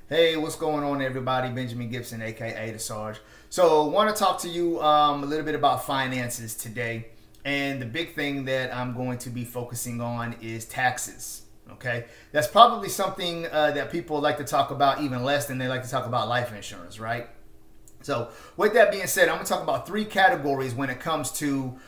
Hey, what's going on, everybody? Benjamin Gibson, aka the Sarge. So, want to talk to you a little bit about finances today. And the big thing that I'm going to be focusing on is taxes. Okay, that's probably something that people like to talk about even less than they like to talk about life insurance, right? So, with that being said, I'm going to talk about three categories when it comes to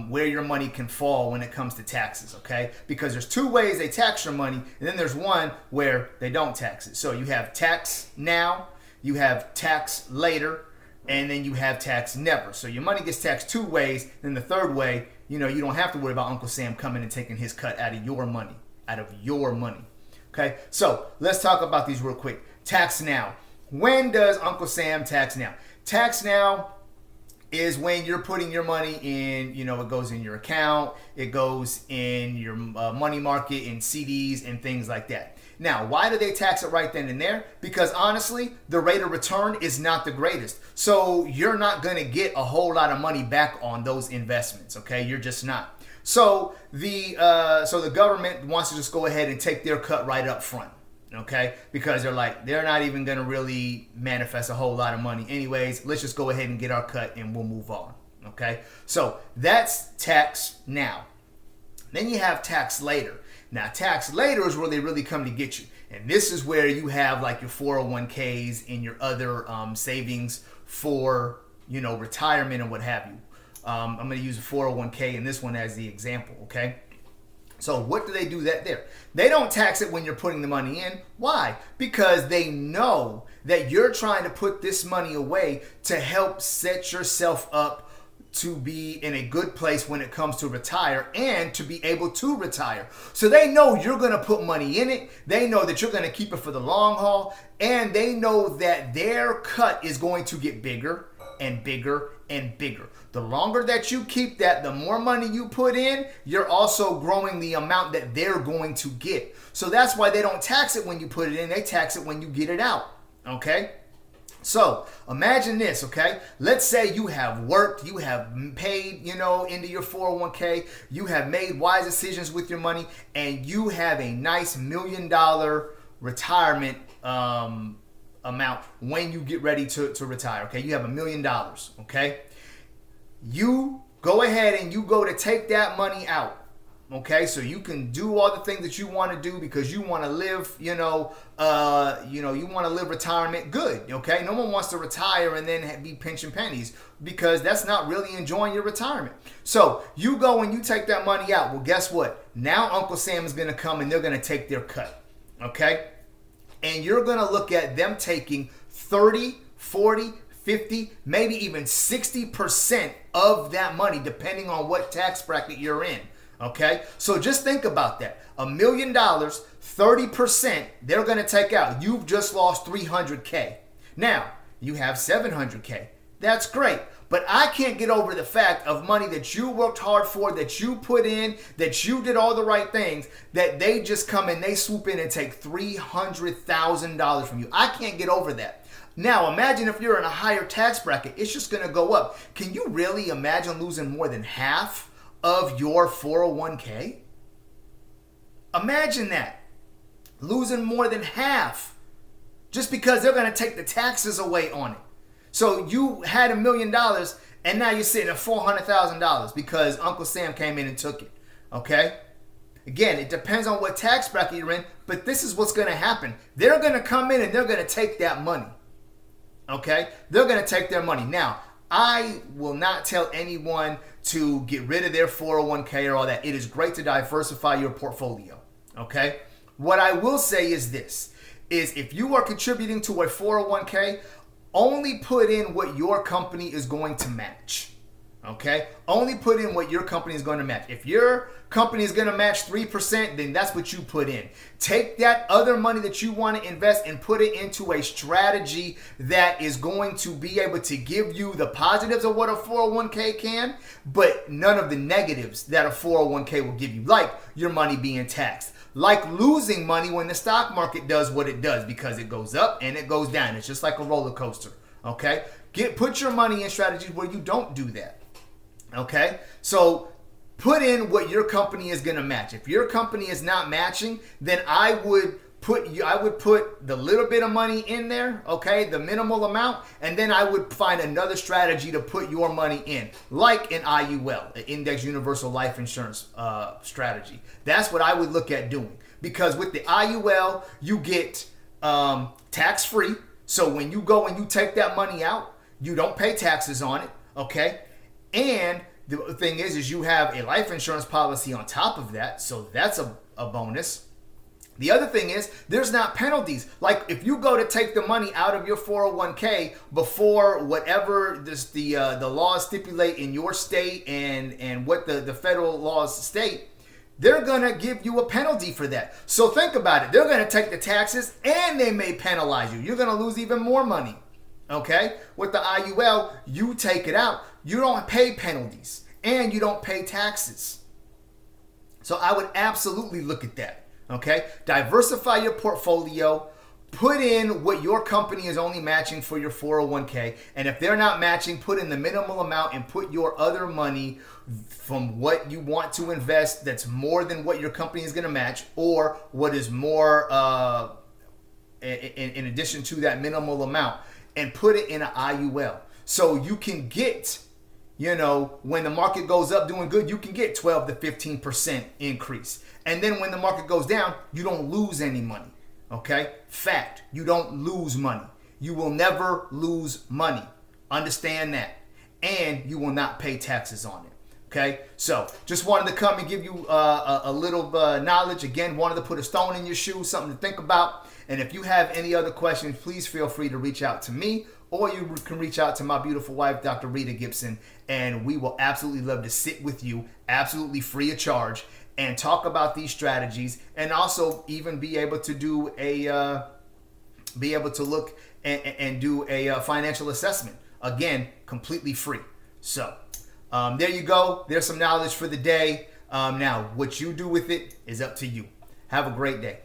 where your money can fall when it comes to taxes, okay? Because there's two ways they tax your money, and then there's one where they don't tax it. So, you have tax now, you have tax later, and then you have tax never. So, your money gets taxed two ways. Then the third way, you don't have to worry about Uncle Sam coming and taking his cut out of your money, Okay, so let's talk about these real quick. Tax now. When does Uncle Sam tax now? Tax now is when you're putting your money in, it goes in your account, it goes in your money market, in CDs and things like that. Now, why do they tax it right then and there? Because honestly, the rate of return is not the greatest. So you're not going to get a whole lot of money back on those investments, okay? You're just not. So the government wants to just go ahead and take their cut right up front. Okay, because they're not even going to really manifest a whole lot of money anyways. Let's just go ahead and get our cut and we'll move on. Okay, so that's tax now. Then you have tax later. Now, tax later is where they really come to get you. And this is where you have like your 401ks and your other savings for, retirement and what have you. I'm going to use a 401k in this one as the example, okay? So what do they do there? They don't tax it when you're putting the money in. Why? Because they know that you're trying to put this money away to help set yourself up to be in a good place when it comes to retire and to be able to retire. So they know you're going to put money in it. They know that you're going to keep it for the long haul. And they know that their cut is going to get bigger and bigger and bigger. The longer that you keep that, the more money you put in, you're also growing the amount that they're going to get. So that's why they don't tax it when you put it in. They tax it when you get it out. Okay? So imagine this, okay? Let's say you have worked, you have paid, into your 401k, you have made wise decisions with your money, and you have a nice $1 million retirement amount when you get ready to retire, okay? You have $1 million, okay? You go ahead and you go to take that money out, okay? So you can do all the things that you want to do because you want to live, you want to live retirement good, okay? No one wants to retire and then be pinching pennies because that's not really enjoying your retirement. So you go and you take that money out. Well, guess what? Now Uncle Sam is going to come and they're going to take their cut, okay? And you're going to look at them taking 30, 40, 50, maybe even 60% of that money, depending on what tax bracket you're in. Okay? So just think about that. $1 million, 30%, they're going to take out. You've just lost $300K. Now, you have $700K. That's great. But I can't get over the fact of money that you worked hard for, that you put in, that you did all the right things, that they just come and they swoop in and take $300,000 from you. I can't get over that. Now, imagine if you're in a higher tax bracket, it's just going to go up. Can you really imagine losing more than half of your 401k? Imagine that. Losing more than half just because they're going to take the taxes away on it. So you had $1 million and now you're sitting at $400,000 because Uncle Sam came in and took it. Okay? Again, it depends on what tax bracket you're in, but this is what's going to happen. They're going to come in and they're going to take that money. Okay? They're going to take their money. Now, I will not tell anyone to get rid of their 401k or all that. It is great to diversify your portfolio. Okay? What I will say is this, is if you are contributing to a 401k, only put in what your company is going to match. Okay? Only put in what your company is going to match. If your company is going to match 3%, then that's what you put in. Take that other money that you want to invest and put it into a strategy that is going to be able to give you the positives of what a 401k can, but none of the negatives that a 401k will give you, like your money being taxed, like losing money when the stock market does what it does, because it goes up and it goes down. It's just like a roller coaster. Okay? Put your money in strategies where you don't do that. Okay? So put in what your company is going to match. If your company is not matching, then I would I would put the little bit of money in there, okay, the minimal amount, and then I would find another strategy to put your money in, like an IUL, an Index Universal Life Insurance strategy. That's what I would look at doing, because with the IUL, you get tax-free. So when you go and you take that money out, you don't pay taxes on it, okay? And the thing is you have a life insurance policy on top of that, so that's a bonus. The other thing is there's not penalties. Like if you go to take the money out of your 401k before whatever the laws stipulate in your state and what the federal laws state, they're going to give you a penalty for that. So think about it. They're going to take the taxes and they may penalize you. You're going to lose even more money. Okay? With the IUL, you take it out. You don't pay penalties and you don't pay taxes. So I would absolutely look at that. Okay? Diversify your portfolio. Put in what your company is only matching for your 401k. And if they're not matching, put in the minimal amount and put your other money from what you want to invest that's more than what your company is going to match, or what is more in addition to that minimal amount, and put it in an IUL. So you can get, when the market goes up doing good, you can get 12 to 15% increase. And then when the market goes down, you don't lose any money. Okay? Fact. You don't lose money. You will never lose money. Understand that. And you will not pay taxes on it. Okay? So just wanted to come and give you a little knowledge. Again, wanted to put a stone in your shoe, something to think about. And if you have any other questions, please feel free to reach out to me, or you can reach out to my beautiful wife, Dr. Rita Gibson, and we will absolutely love to sit with you, absolutely free of charge, and talk about these strategies, and also even be able to do look and do a financial assessment. Again, completely free. So there you go. There's some knowledge for the day. Now, what you do with it is up to you. Have a great day.